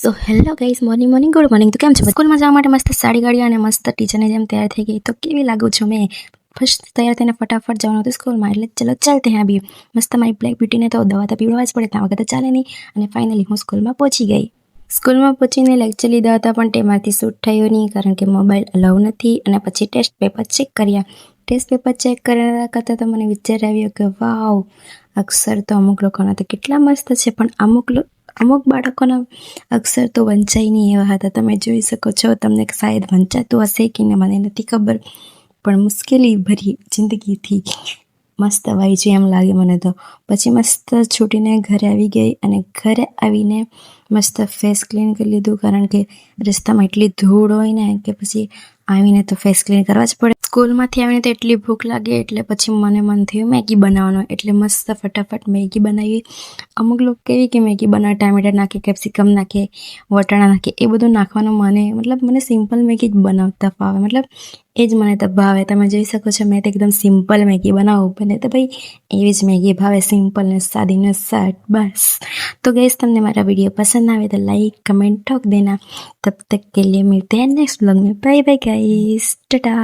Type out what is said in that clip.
So hello guys, morning good morning. તો કેમ છો? સ્કૂલમાં જવા માટે મસ્ત સાડી ગાડી અને મસ્ત ટીચરની જેમ તૈયાર થઈ ગઈ. તો કેવી લાગુ છું મેં? ફર્સ્ટ તૈયાર થઈને ફટાફટ જવાનું હતું સ્કૂલમાં, એટલે ચલો ચાલતે हैं अभी. મસ્ત મારી બ્લેક બ્યુટીને તો દવા તો પીવડાવવા જ પડે, ત્યાં વગર તો ચાલે નહીં. અને ફાઇનલી હું સ્કૂલમાં પહોંચી ગઈ. સ્કૂલમાં પહોંચીને લેક્ચર લીધા હતા, પણ તેમાંથી શૂટ થયું નહીં કારણ કે મોબાઈલ અલાઉ નથી. અને પછી ટેસ્ટ પેપર ચેક કર્યા. ટેસ્ટ પેપર ચેક કર્યા કરતાં તો મને વિચાર આવ્યો કે વાવ, અક્ષર તો અમુક લોકોના તો કેટલા મસ્ત છે, પણ અમુક બાળકોના અક્ષર તો વંચાઈ નહીં એવા હતા. તમે જોઈ શકો છો, તમને શાયદ વંચાતું હશે કે ને મને નથી ખબર, પણ મુશ્કેલી ભરી જિંદગીથી મસ્ત વાંચ્યું એમ લાગે મને તો. પછી મસ્ત છૂટીને ઘરે આવી ગઈ અને ઘરે આવીને મસ્ત ફેસ ક્લીન કરી લીધું, કારણ કે રસ્તામાં એટલી ધૂળ હોય ને કે પછી આવીને તો ફેસ ક્લીન કરવા જ પડે. સ્કૂલમાંથી આવીને તો એટલી ભૂખ લાગે, એટલે પછી મને મન થયું મેગી બનાવવાનું, એટલે મસ્ત ફટાફટ મેગી બનાવી. અમુક લોકો કેવી કે મેગી બનાવે ટામેટા નાખે, કેપ્સિકમ નાખે, વટાણા નાખે, એ બધું નાખવાનું મને સિમ્પલ મેગી જ બનાવતા ફાવે, મતલબ એ જ મને તો ભાવે. તમે જોઈ શકો છો, મેં તો એકદમ સિમ્પલ મેગી બનાવું, બને તો ભાઈ એવી જ મેગી ભાવે, સિમ્પલ ને સાદી ને સાટ બસ. तो गैस, તમને મારા वीडियो पसंद आवे तो लाइक कमेंट ठोक देना. तब तक के लिए मिलते हैं नेक्स्ट व्लॉग में. Bye bye guys, Tata.